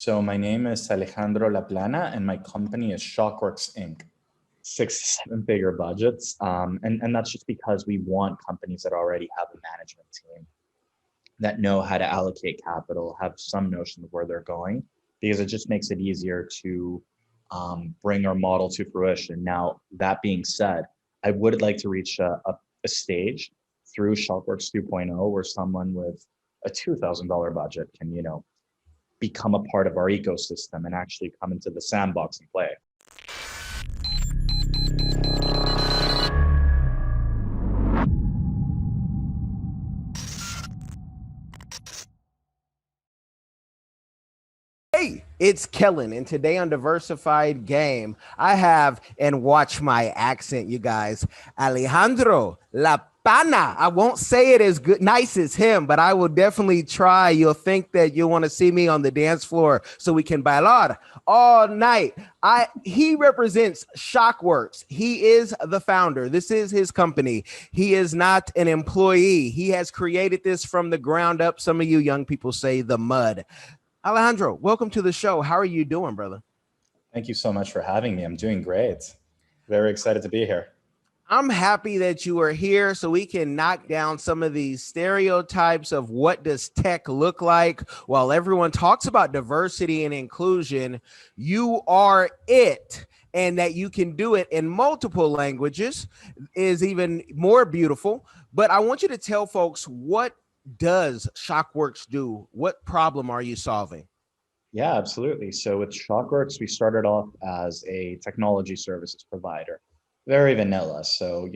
So my name is Alejandro Laplana, and my company is Shokworks Inc. 6 to 7 figure budgets, and that's just because we want companies that already have a management team that know how to allocate capital, have some notion of where they're going, because it just makes it easier to bring our model to fruition. Now, that being said, I would like to reach a stage through Shopworks 2.0 where someone with a $2,000 budget can, become a part of our ecosystem and actually come into the sandbox and play. Hey, it's Kellen, and today on Diversified Game, I have, and watch my accent, you guys, Alejandro Laplana. I won't say it as good, nice as him, but I will definitely try. You'll think that you'll want to see me on the dance floor so we can bailar all night. He represents Shokworks. He is the founder. This is his company. He is not an employee. He has created this from the ground up. Some of you young people say the mud. Alejandro, welcome to the show. How are you doing, brother? Thank you so much for having me. I'm doing great. Very excited to be here. I'm happy that you are here so we can knock down some of these stereotypes of what does tech look like. While everyone talks about diversity and inclusion, you are it. And that you can do it in multiple languages is even more beautiful. But I want you to tell folks, what does Shokworks do? What problem are you solving? Yeah, absolutely. So with Shokworks, we started off as a technology services provider, very vanilla. So,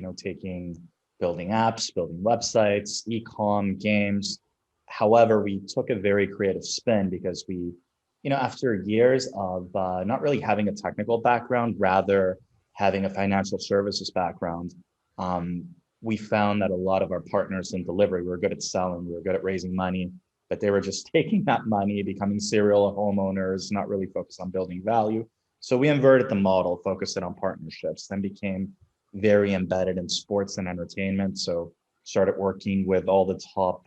building apps, building websites, e-com, games. However, we took a very creative spin because after years of not really having a technical background, rather having a financial services background, um, we found that a lot of our partners in delivery, we were good at selling, we were good at raising money, but they were just taking that money, becoming serial homeowners, not really focused on building value. So we inverted the model, focused it on partnerships, then became very embedded in sports and entertainment. So started working with all the top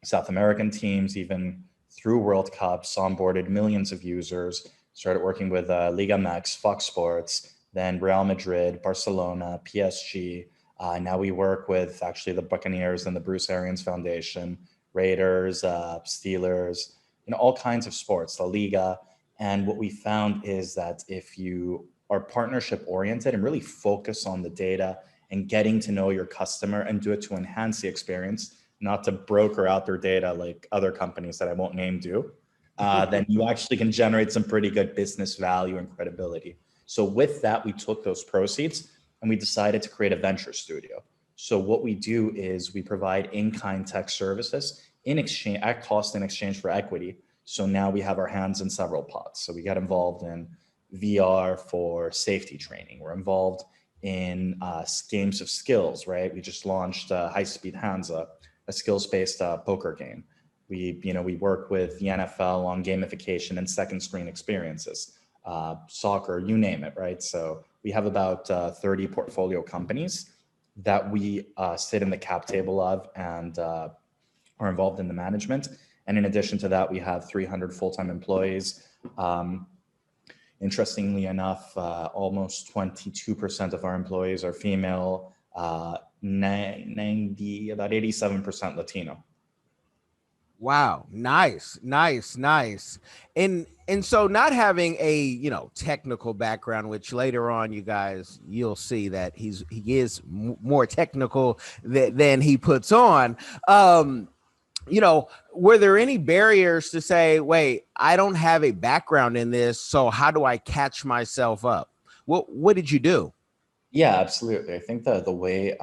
South American teams, even through World Cups, onboarded millions of users, started working with Liga MX, Fox Sports, then Real Madrid, Barcelona, PSG. Now we work with actually the Buccaneers and the Bruce Arians Foundation, Raiders, Steelers, all kinds of sports, La Liga. And what we found is that if you are partnership oriented and really focus on the data and getting to know your customer and do it to enhance the experience, not to broker out their data like other companies that I won't name do, then you actually can generate some pretty good business value and credibility. So with that, we took those proceeds and we decided to create a venture studio. So what we do is we provide in-kind tech services in exchange at cost in exchange for equity. So now we have our hands in several pots. So we got involved in VR for safety training. We're involved in games of skills, right? We just launched High Speed Hands Up, a skills-based poker game. We work with the NFL on gamification and second screen experiences, soccer, you name it, right? So we have about 30 portfolio companies that we sit in the cap table of and are involved in the management. And in addition to that, we have 300 full-time employees. Interestingly enough, almost 22% of our employees are female, 90, about 87% Latino. Wow, nice. And so not having a, technical background, which later on you guys, you'll see that he is more technical than he puts on. Were there any barriers to say, wait, I don't have a background in this, so how do I catch myself up? What did you do? Yeah, absolutely. I think the way,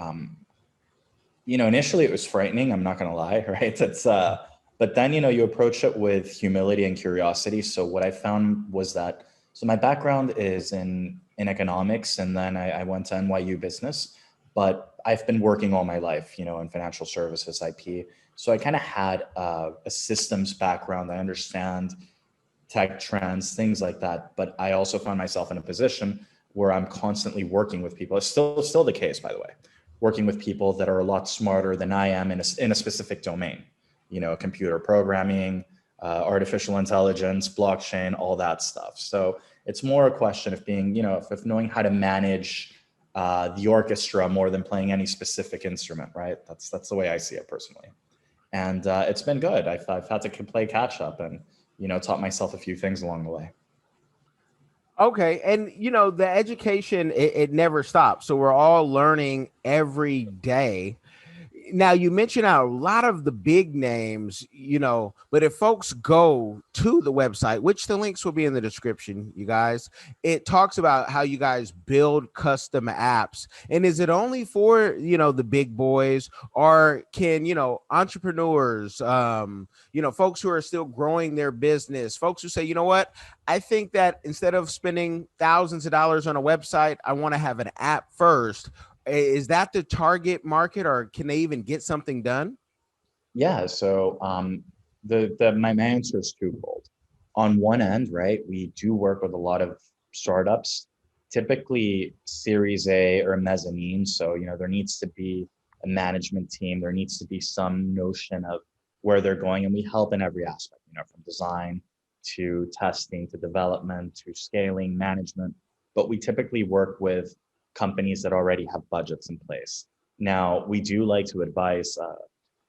initially it was frightening. I'm not going to lie, right? But then, you approach it with humility and curiosity. So what I found was that, so my background is in economics, and then I went to NYU business, but I've been working all my life, in financial services, IP. So I kind of had a systems background. I understand tech trends, things like that. But I also found myself in a position where I'm constantly working with people. It's still the case, by the way, working with people that are a lot smarter than I am in a specific domain, computer programming, artificial intelligence, blockchain, all that stuff. So it's more a question of being, of knowing how to manage the orchestra more than playing any specific instrument, right? That's the way I see it personally. And it's been good. I've had to play catch up and, taught myself a few things along the way. Okay. And the education, it never stops. So we're all learning every day. Now, you mentioned a lot of the big names, but if folks go to the website, which the links will be in the description, you guys, it talks about how you guys build custom apps. And is it only for, the big boys, or can, entrepreneurs, folks who are still growing their business, folks who say, you know what, I think that instead of spending thousands of dollars on a website, I want to have an app first. Is that the target market, or can they even get something done? Yeah. So my answer is twofold. On one end, right, we do work with a lot of startups, typically Series A or mezzanine. So there needs to be a management team. There needs to be some notion of where they're going, and we help in every aspect. From design to testing to development to scaling, management. But we typically work with companies that already have budgets in place. Now, we do like to advise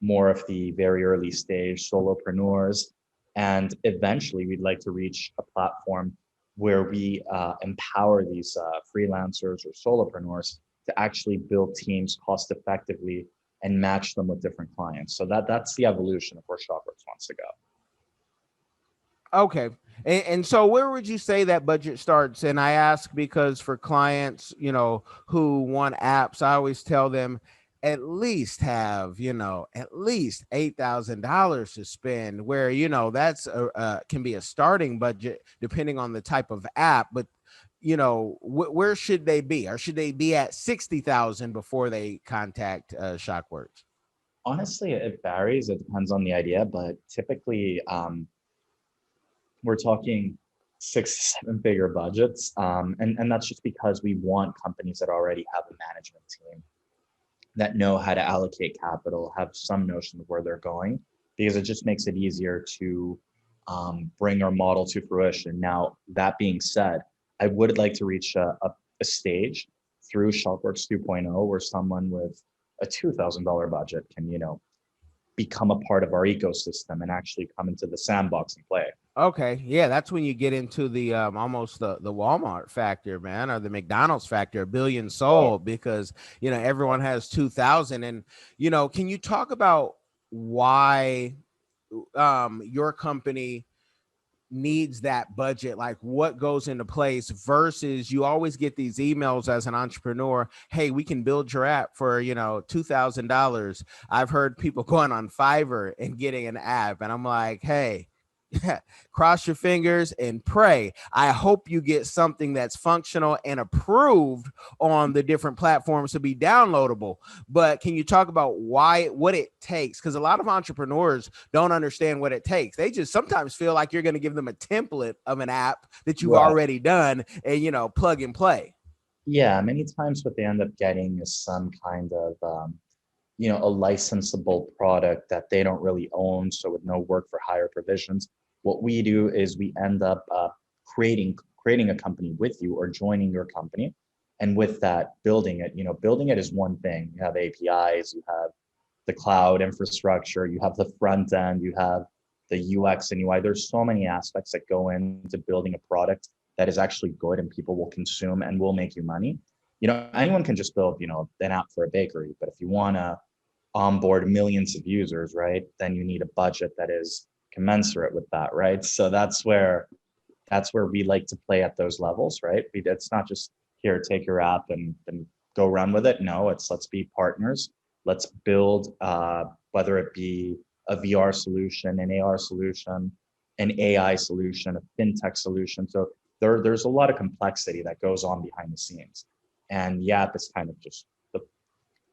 more of the very early stage solopreneurs, and eventually we'd like to reach a platform where we empower these freelancers or solopreneurs to actually build teams cost effectively and match them with different clients. So that's the evolution of where Shokworks wants to go. Okay. And so where would you say that budget starts? And I ask because for clients, who want apps, I always tell them at least have, at least $8,000 to spend, where, that's can be a starting budget depending on the type of app. But, where should they be? Or should they be at 60,000 before they contact Shokworks? Honestly, it varies. It depends on the idea, but typically, we're talking 6 to 7 figure budgets. And that's just because we want companies that already have a management team that know how to allocate capital, have some notion of where they're going, because it just makes it easier to bring our model to fruition. Now, that being said, I would like to reach a stage through Shokworks 2.0 where someone with a $2,000 budget can, become a part of our ecosystem and actually come into the sandbox and play. Okay, yeah, that's when you get into the almost the Walmart factor, man, or the McDonald's factor, a billion sold, because everyone has 2,000. And can you talk about why your company needs that budget, like what goes into place versus you always get these emails as an entrepreneur, hey, we can build your app for $2,000. I've heard people going on Fiverr and getting an app, and I'm like, hey, cross your fingers and pray. I hope you get something that's functional and approved on the different platforms to be downloadable. But can you talk about what it takes? Because a lot of entrepreneurs don't understand what it takes. They just sometimes feel like you're going to give them a template of an app that you've already done and, plug and play. Yeah, many times what they end up getting is some kind of, a licensable product that they don't really own. So with no work for hire provisions, what we do is we end up creating a company with you or joining your company. And with that, building it is one thing. You have APIs, you have the cloud infrastructure, you have the front end, you have the UX and UI. There's so many aspects that go into building a product that is actually good and people will consume and will make you money. Anyone can just build, an app for a bakery, but if you want to onboard millions of users, right, then you need a budget that is commensurate with that, right? So that's where we like to play at those levels, right? It's not just here, take your app and go run with it. No, let's be partners. Let's build, whether it be a VR solution, an AR solution, an AI solution, a fintech solution. So there's a lot of complexity that goes on behind the scenes. And the app is kind of just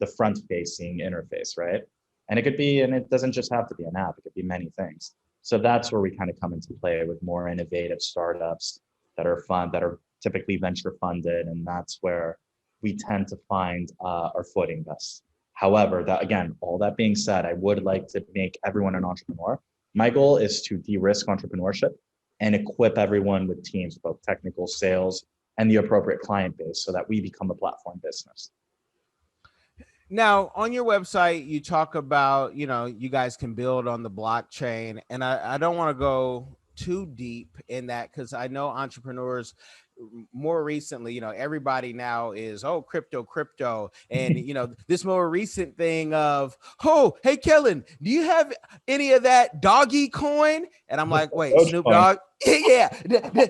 the front-facing interface, right? And it doesn't just have to be an app, it could be many things. So that's where we kind of come into play with more innovative startups that are fun, that are typically venture funded, and that's where we tend to find our footing best. However, all that being said, I would like to make everyone an entrepreneur. My goal is to de-risk entrepreneurship and equip everyone with teams, both technical, sales, and the appropriate client base so that we become a platform business. Now, on your website, you talk about, you guys can build on the blockchain. And I don't want to go too deep in that because I know entrepreneurs more recently, everybody now is, oh, crypto. And, this more recent thing of, oh, hey, Kellen, do you have any of that doggy coin? And I'm like, wait, Snoop Dogg? Yeah,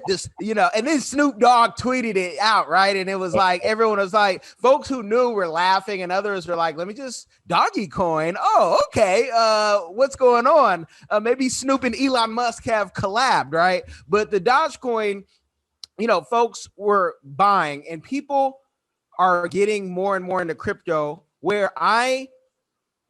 this, and then Snoop Dogg tweeted it out, right? And it was like, everyone was like, folks who knew were laughing and others were like, let me just doggy coin. Oh, okay. What's going on? Maybe Snoop and Elon Musk have collabed, right? But the Dogecoin, folks were buying and people are getting more and more into crypto, where I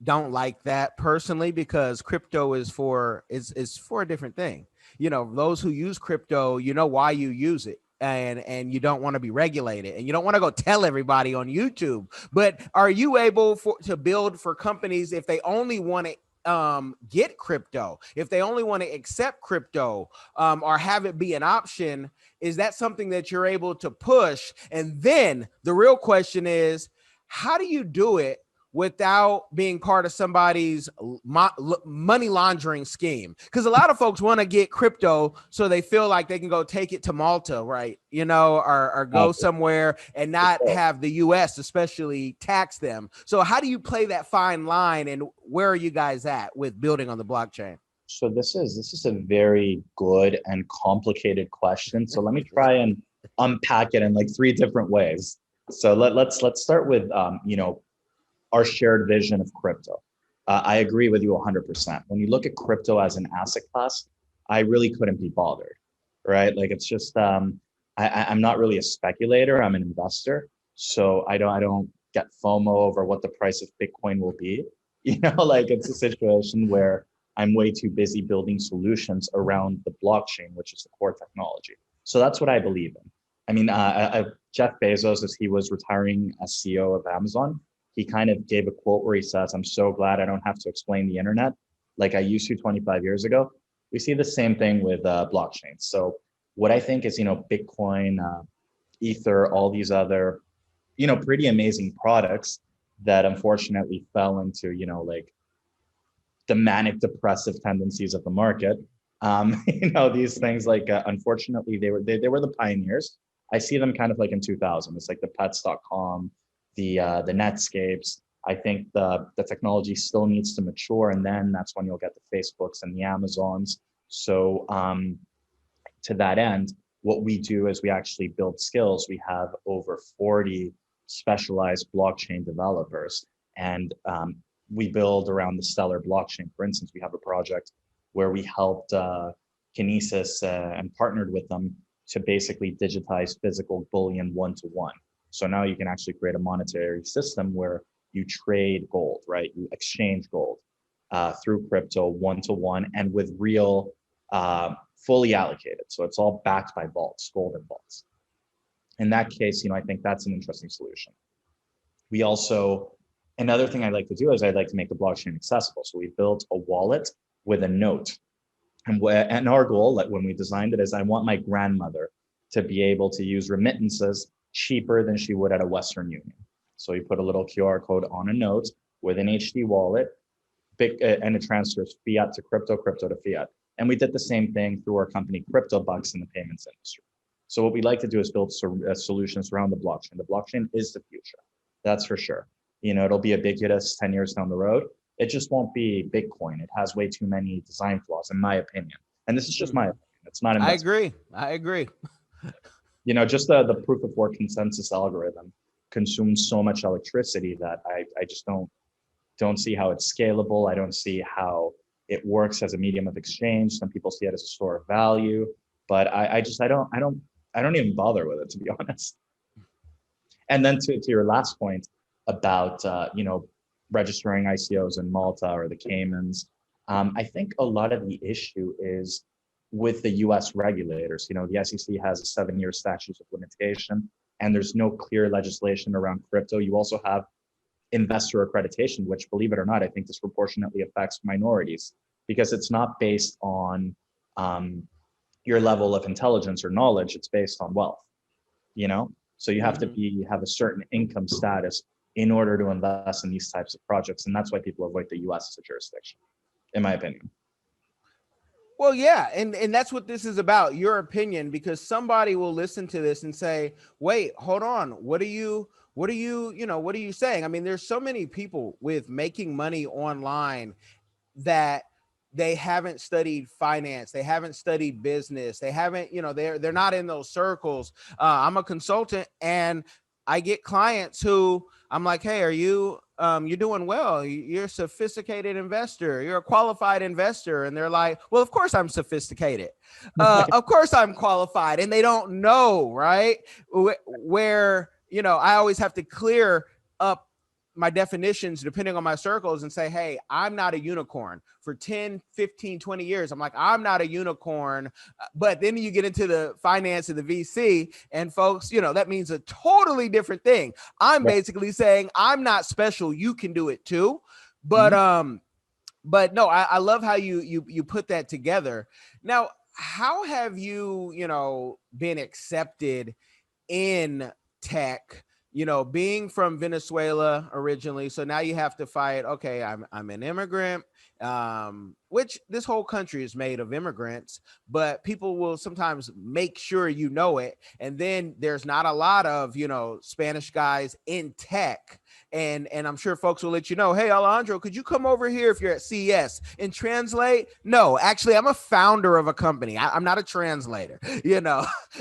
don't like that personally, because crypto is for a different thing. Those who use crypto, why you use it. And you don't want to be regulated, and you don't want to go tell everybody on YouTube. But are you able to build for companies if they only want to get crypto, if they only want to accept crypto, or have it be an option? Is that something that you're able to push? And then the real question is, how do you do it without being part of somebody's money laundering scheme? Because a lot of folks want to get crypto so they feel like they can go take it to Malta, right? Or go somewhere and not have the US especially tax them. So how do you play that fine line, and where are you guys at with building on the blockchain? So this is a very good and complicated question. So let me try and unpack it in like three different ways. So let's start with our shared vision of crypto. I agree with you 100%. When you look at crypto as an asset class, I really couldn't be bothered, right? Like, it's just I'm not really a speculator. I'm an investor, so I don't get FOMO over what the price of Bitcoin will be. Like, it's a situation where I'm way too busy building solutions around the blockchain, which is the core technology. So that's what I believe in. I mean, Jeff Bezos, as he was retiring as CEO of Amazon, he kind of gave a quote where he says, "I'm so glad I don't have to explain the internet like I used to 25 years ago." We see the same thing with blockchain. So what I think is, Bitcoin, Ether, all these other, pretty amazing products that unfortunately fell into, like the manic depressive tendencies of the market. These things, like, unfortunately, they were the pioneers. I see them kind of like in 2000. It's like the pets.com, the Netscapes. I think the technology still needs to mature, and then that's when you'll get the Facebooks and the Amazons. So to that end, what we do is we actually build skills. We have over 40 specialized blockchain developers, and we build around the Stellar blockchain. For instance, we have a project where we helped Kinesis and partnered with them to basically digitize physical bullion one-to-one. So now you can actually create a monetary system where you trade gold, right? You exchange gold through crypto one-to-one and with real, fully allocated. So it's all backed by vaults, golden vaults. In that case, I think that's an interesting solution. We also, another thing I like to do is I'd like to make the blockchain accessible. So we built a wallet with a note. And our goal, like when we designed it, is I want my grandmother to be able to use remittances cheaper than she would at a Western Union. So you put a little QR code on a note with an HD wallet, and it transfers fiat to crypto, crypto to fiat. And we did the same thing through our company, CryptoBucks, in the payments industry. So what we like to do is build solutions around the blockchain. The blockchain is the future, that's for sure. It'll be ubiquitous 10 years down the road. It just won't be Bitcoin. It has way too many design flaws, in my opinion. And this is just my opinion. It's not. I agree. Just the proof of work consensus algorithm consumes so much electricity that I just don't see how it's scalable. I don't see how it works as a medium of exchange. Some people see it as a store of value, but I don't even bother with it, to be honest. And then to your last point about registering ICOs in Malta or the Caymans, I think a lot of the issue is with the US regulators. The SEC has a 7-year statute of limitation, and there's no clear legislation around crypto. You also have investor accreditation, which, believe it or not, I think disproportionately affects minorities because it's not based on your level of intelligence or knowledge. It's based on wealth, you know? So you have to have a certain income status in order to invest in these types of projects. And that's why people avoid the US as a jurisdiction, in my opinion. Well, yeah, and that's what this is about, your opinion, because somebody will listen to this and say, "Wait, hold on. What are you saying?" I mean, there's so many people with making money online that they haven't studied finance, they haven't studied business, they haven't, they're not in those circles. I'm a consultant, and I get clients who I'm like, "Hey, are you you're doing well. You're a sophisticated investor. You're a qualified investor." And they're like, "Well, of course I'm sophisticated. Of course I'm qualified." And they don't know, right? Where, I always have to clear up my definitions depending on my circles and say, "Hey, I'm not a unicorn." For 10, 15, 20 years, I'm like, "I'm not a unicorn." But then you get into the finance of the VC, and folks, that means a totally different thing. I'm basically saying I'm not special. You can do it too. But but no, I love how you put that together. Now, how have you, been accepted in tech? Being from Venezuela originally, so now you have to fight. Okay, I'm an immigrant, which this whole country is made of immigrants, but people will sometimes make sure you know it. And then there's not a lot of Spanish guys in tech, and I'm sure folks will let you know, "Hey, Alejandro, could you come over here if you're at CES and translate?" No, actually, I'm a founder of a company. I'm not a translator.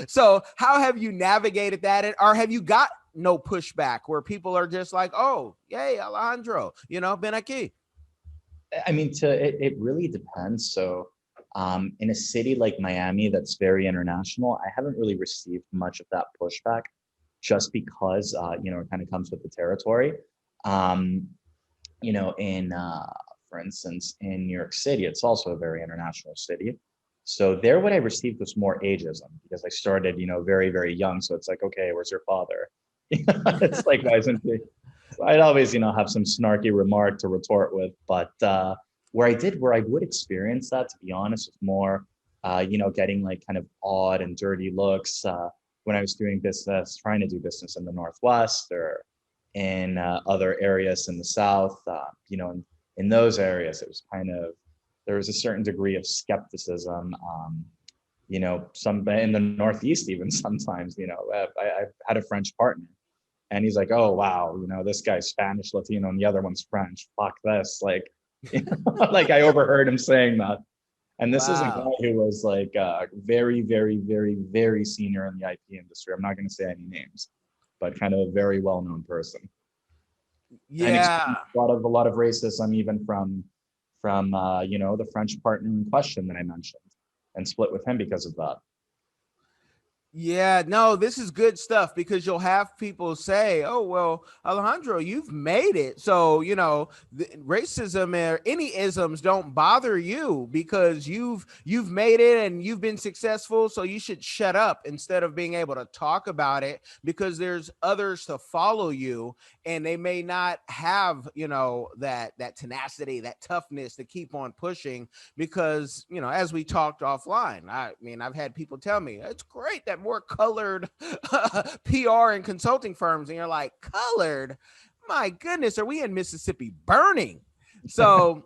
So how have you navigated that, or have you got no pushback where people are just like, "Oh, yay, Alejandro, ven aquí"? I mean, it really depends. So in a city like Miami that's very international, I haven't really received much of that pushback, just because it kind of comes with the territory. For instance, in New York City, it's also a very international city. So there, what I received was more ageism, because I started, very, very young. So it's like, "Okay, where's your father?" It's like, why isn't he? So I'd always, have some snarky remark to retort with. But where I would experience that, to be honest, was more, getting like kind of odd and dirty looks when I was doing business, trying to do business in the Northwest or in other areas in the South. In those areas, it was kind of, there was a certain degree of skepticism. Some in the Northeast, even sometimes, I've had a French partner, and he's like, "Oh, wow, this guy's Spanish, Latino, and the other one's French. Fuck this." Like, like I overheard him saying that. And this is a guy who was like very, very, very, very senior in the IP industry. I'm not going to say any names, but kind of a very well-known person. Yeah. And a lot of racism, even from the French partner in question that I mentioned, and split with him because of that. Yeah, no, this is good stuff, because you'll have people say, "Oh, well, Alejandro, you've made it. So, racism or any isms don't bother you because you've made it and you've been successful. So you should shut up instead of being able to talk about it, because there's others to follow you, and they may not have, that tenacity, that toughness to keep on pushing, because, as we talked offline, I mean, I've had people tell me, it's great that more colored PR and consulting firms." And you're like, "Colored? My goodness, are we in Mississippi burning?" So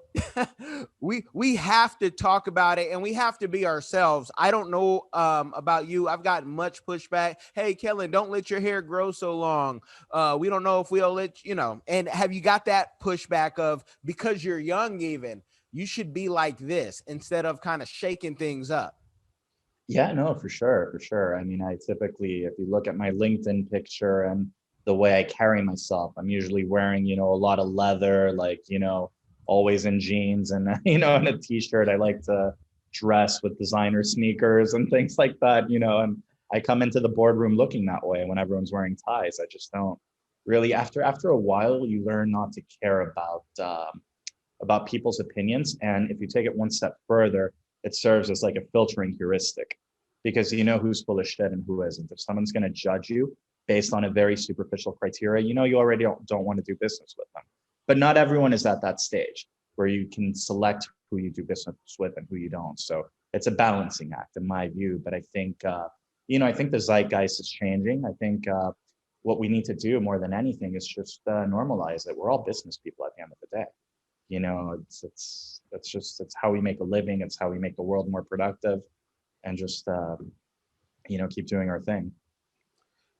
we have to talk about it, and we have to be ourselves. I don't know about you. I've gotten much pushback. "Hey, Kellen, don't let your hair grow so long. We don't know if we'll let And have you got that pushback of, because you're young, even, you should be like this, instead of kind of shaking things up? Yeah, no, for sure. I mean, I typically, if you look at my LinkedIn picture and the way I carry myself, I'm usually wearing, a lot of leather, like, always in jeans and, and a t-shirt. I like to dress with designer sneakers and things like that, and I come into the boardroom looking that way when everyone's wearing ties. I just don't really, after a while, you learn not to care about people's opinions. And if you take it one step further, it serves as like a filtering heuristic, because you know who's full of shit and who isn't. If someone's going to judge you based on a very superficial criteria, you already don't want to do business with them. But not everyone is at that stage where you can select who you do business with and who you don't. So it's a balancing act in my view. But I think, I think the zeitgeist is changing. I think what we need to do more than anything is just normalize it. We're all business people at the end of the day. It's how we make a living. It's how we make the world more productive, and just keep doing our thing.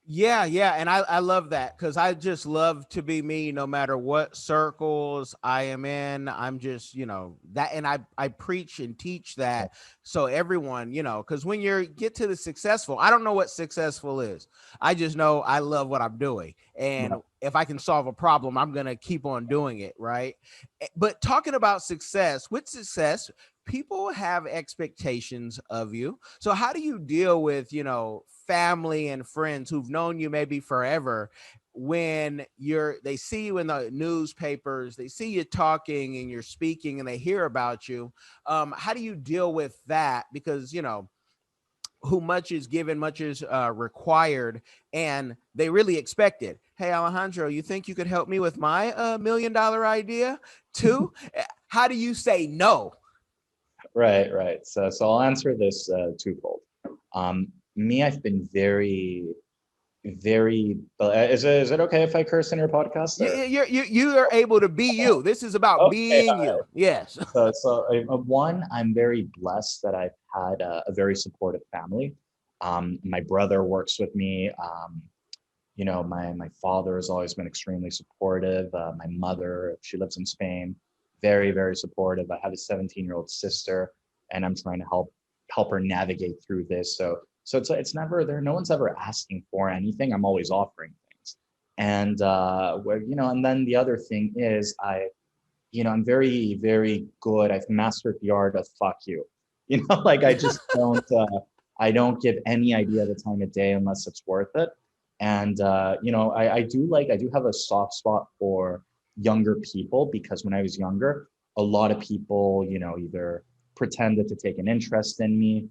Yeah, and I love that, because I just love to be me no matter what circles I am in. I'm just, that, and I preach and teach that. So everyone, because when you get to the successful, I don't know what successful is. I just know I love what I'm doing. And if I can solve a problem, I'm going to keep on doing it. Right. But talking about success, with success, people have expectations of you. So how do you deal with, family and friends who've known you maybe forever, when they see you in the newspapers, they see you talking and you're speaking and they hear about you? How do you deal with that? Because, who much is given, much is required, and they really expect it. Hey, Alejandro, you think you could help me with my $1 million idea too? How do you say no? Right. So I'll answer this twofold. I've been very, very. Is it okay if I curse in your podcast? You are able to be you. This is about being you. Yes. So one, I'm very blessed that I've had a very supportive family. My brother works with me. My father has always been extremely supportive. My mother, she lives in Spain, very, very supportive. I have a 17-year-old sister, and I'm trying to help her navigate through this. So it's never there. No one's ever asking for anything. I'm always offering things. And and then the other thing is I'm very, very good. I've mastered the art of fuck you. I just I don't give any idea the time of day unless it's worth it. And I do have a soft spot for younger people, because when I was younger, a lot of people, either pretended to take an interest in me,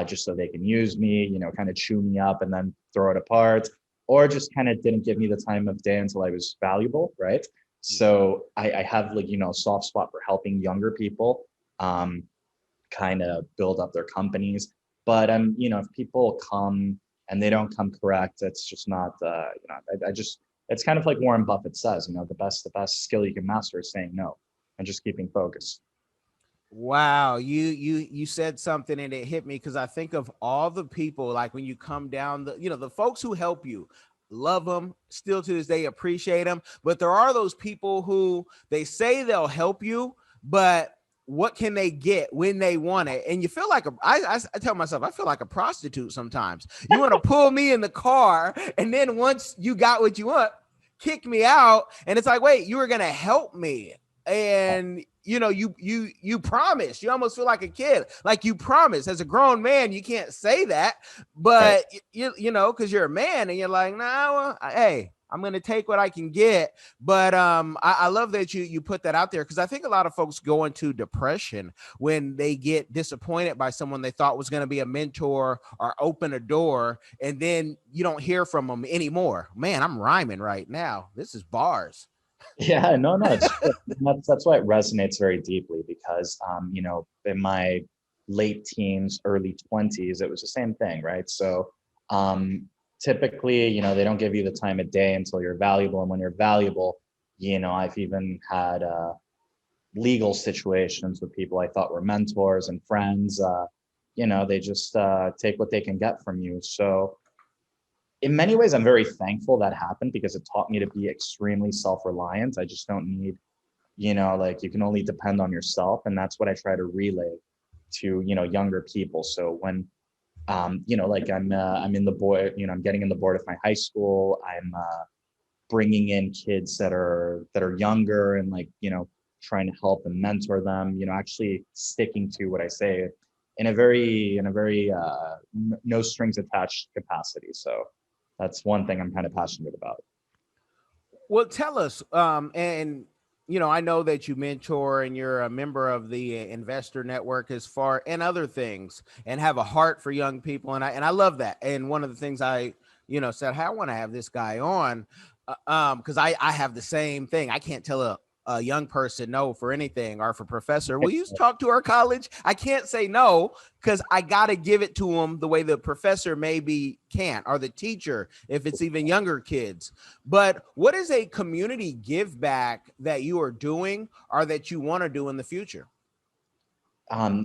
just so they can use me, kind of chew me up and then throw it apart, or just kind of didn't give me the time of day until I was valuable, right? So I have a soft spot for helping younger people kind of build up their companies. But if people come and they don't come correct, it's just not it's kind of like Warren Buffett says, the best skill you can master is saying no and just keeping focus. Wow, you said something and it hit me, because I think of all the people, like when you come down, the folks who help you, love them, still to this day appreciate them, but there are those people who they say they'll help you, but what can they get when they want it? And you feel like I tell myself, I feel like a prostitute sometimes. You want to pull me in the car, and then once you got what you want, kick me out, and it's like, wait, you were gonna help me, and you promise. You almost feel like a kid, like you promise. As a grown man, you can't say that, but right. Because you're a man and you're like, nah, hey, I'm going to take what I can get. But I love that you put that out there, because I think a lot of folks go into depression when they get disappointed by someone they thought was going to be a mentor or open a door, and then you don't hear from them anymore. Man, I'm rhyming right now. This is bars. Yeah, no, it's that's why it resonates very deeply, because in my late teens, early 20s, it was the same thing, right? So typically, they don't give you the time of day until you're valuable, and when you're valuable, I've even had legal situations with people I thought were mentors and friends. They just take what they can get from you. So in many ways, I'm very thankful that happened, because it taught me to be extremely self-reliant. I just don't need, you can only depend on yourself. And that's what I try to relay to, younger people. So when, I'm in the board, I'm getting in the board of my high school. I'm bringing in kids that are younger, and trying to help and mentor them, actually sticking to what I say in a very no strings attached capacity. So that's one thing I'm kind of passionate about. Well, tell us, and I know that you mentor and you're a member of the investor network and other things, and have a heart for young people, and I love that. And one of the things I said, hey, I want to have this guy on, because I have the same thing. I can't tell a young person no for anything, or for professor, will you talk to our college? I can't say no because I got to give it to them the way the professor maybe can't, or the teacher if it's even younger kids. But what is a community give back that you are doing or that you want to do in the future?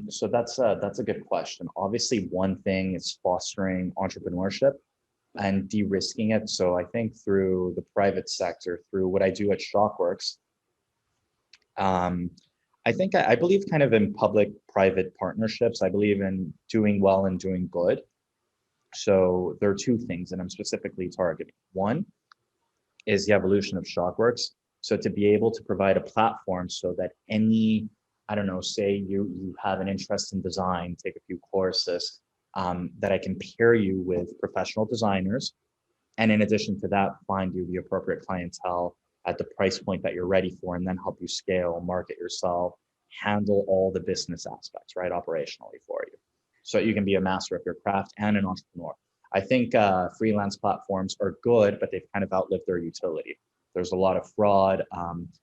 So that's a good question. Obviously, one thing is fostering entrepreneurship and de-risking it. So I think through the private sector, through what I do at Shokworks, um, I believe kind of in public-private partnerships. I believe in doing well and doing good. So there are two things that I'm specifically targeting. One is the evolution of Shokworks. So to be able to provide a platform so that any, I don't know, say you have an interest in design, take a few courses, that I can pair you with professional designers. And in addition to that, find you the appropriate clientele at the price point that you're ready for, and then help you scale, market yourself, handle all the business aspects, right, operationally for you. So you can be a master of your craft and an entrepreneur. I think freelance platforms are good, but they've kind of outlived their utility. There's a lot of fraud.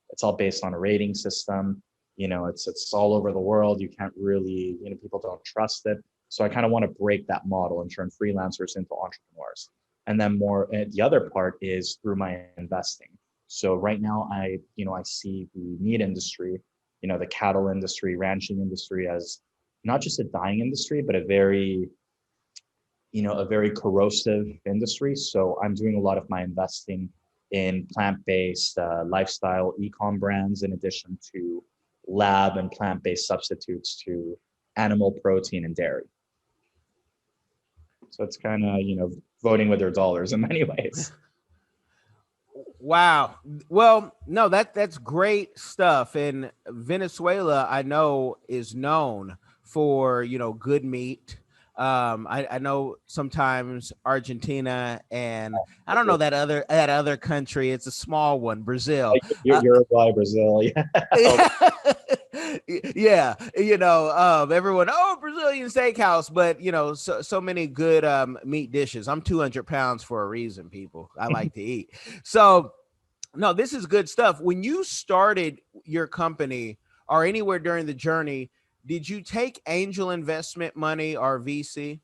It's all based on a rating system. It's all over the world. You can't really, people don't trust it. So I kind of want to break that model and turn freelancers into entrepreneurs. And then the other part is through my investing. So right now I see the meat industry, the cattle industry, ranching industry as not just a dying industry, but a very corrosive industry. So I'm doing a lot of my investing in plant-based lifestyle e-com brands, in addition to lab and plant-based substitutes to animal protein and dairy. So it's kind of, voting with their dollars in many ways. Wow. Well, no, that's great stuff. And Venezuela, I know, is known for, good meat. I know sometimes Argentina, and I don't know that other country. It's a small one, Brazil. Uruguay, Brazil, yeah. Yeah, everyone, Brazilian steakhouse, but so many good meat dishes. I'm 200 pounds for a reason, people. I like to eat. So no, this is good stuff. When you started your company or anywhere during the journey, did you take angel investment money or VC?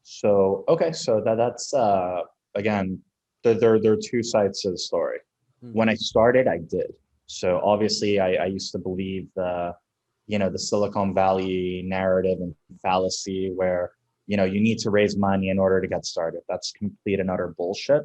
So that's again, there are two sides to the story. Mm-hmm. When I started, I did. So obviously, I used to believe the Silicon Valley narrative and fallacy where you need to raise money in order to get started. That's complete and utter bullshit.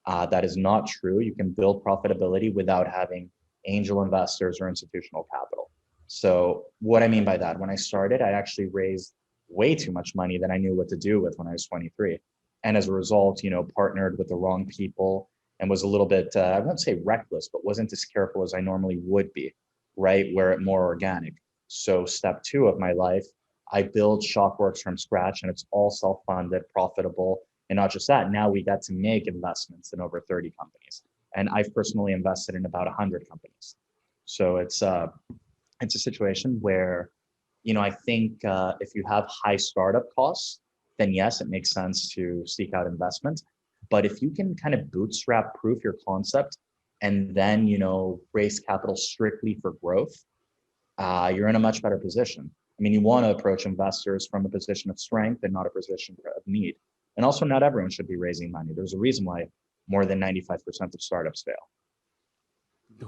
That is not true. You can build profitability without having angel investors or institutional capital. So what I mean by that, when I started, I actually raised way too much money than I knew what to do with when I was 23. And as a result, partnered with the wrong people and was a little bit, I won't say reckless, but wasn't as careful as I normally would be, right? Where it more organic. So step two of my life, I built Shokworks from scratch, and it's all self-funded, profitable. And not just that, now we got to make investments in over 30 companies. And I've personally invested in about 100 companies. So it's a situation where, I think if you have high startup costs, then yes, it makes sense to seek out investment. But if you can kind of bootstrap proof your concept and then, raise capital strictly for growth, you're in a much better position. I mean, you want to approach investors from a position of strength and not a position of need. And also, not everyone should be raising money. There's a reason why more than 95% of startups fail.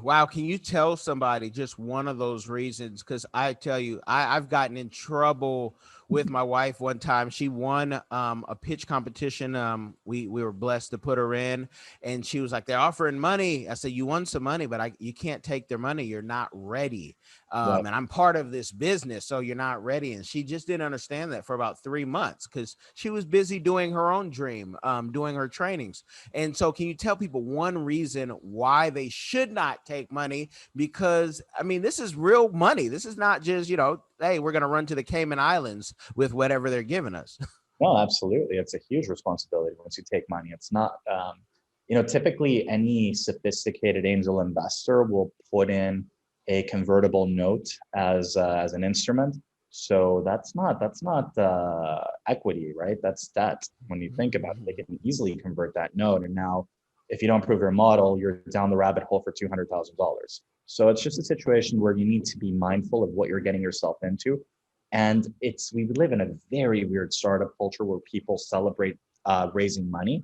Wow. Can you tell somebody just one of those reasons? Because I tell you, I've gotten in trouble with my wife one time. She won a pitch competition. We were blessed to put her in, and she was like, they're offering money. I said, you won some money, but you can't take their money. You're not ready. And I'm part of this business, so you're not ready. And she just didn't understand that for about 3 months because she was busy doing her own dream, doing her trainings. And so can you tell people one reason why they should not take money? Because, I mean, this is real money. This is not just, hey, we're going to run to the Cayman Islands with whatever they're giving us. No, absolutely. It's a huge responsibility once you take money. It's not, typically any sophisticated angel investor will put in a convertible note as an instrument. So that's not equity, right? That's debt. When you think about it, they can easily convert that note. And now if you don't prove your model, you're down the rabbit hole for $200,000. So it's just a situation where you need to be mindful of what you're getting yourself into. And we live in a very weird startup culture where people celebrate raising money.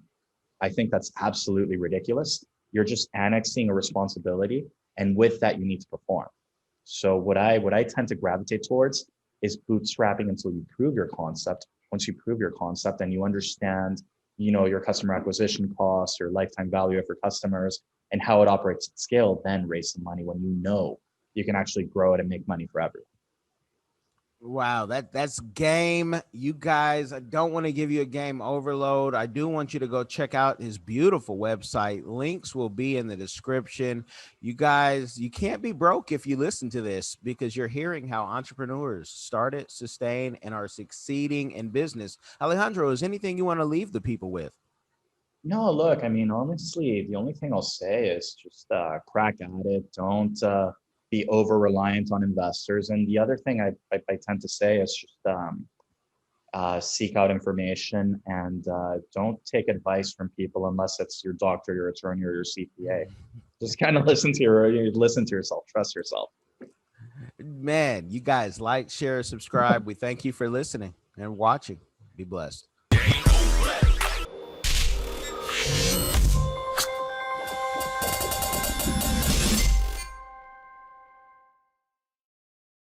I think that's absolutely ridiculous. You're just annexing a responsibility, and with that, you need to perform. So what I tend to gravitate towards is bootstrapping until you prove your concept. Once you prove your concept and you understand, your customer acquisition costs, your lifetime value of your customers, and how it operates at scale, then raise some money when you know you can actually grow it and make money for everyone. Wow, that's game. You guys, I don't want to give you a game overload. I do want you to go check out his beautiful website. Links will be in the description. You guys, you can't be broke if you listen to this, because you're hearing how entrepreneurs started, sustain, and are succeeding in business. Alejandro, is anything you want to leave the people with? No, look, I mean, honestly, the only thing I'll say is just crack at it. Don't be over reliant on investors. And the other thing I tend to say is just seek out information, and don't take advice from people unless it's your doctor, your attorney, or your CPA. Just kind of listen to yourself, trust yourself. Man, you guys like, share, subscribe. We thank you for listening and watching. Be blessed.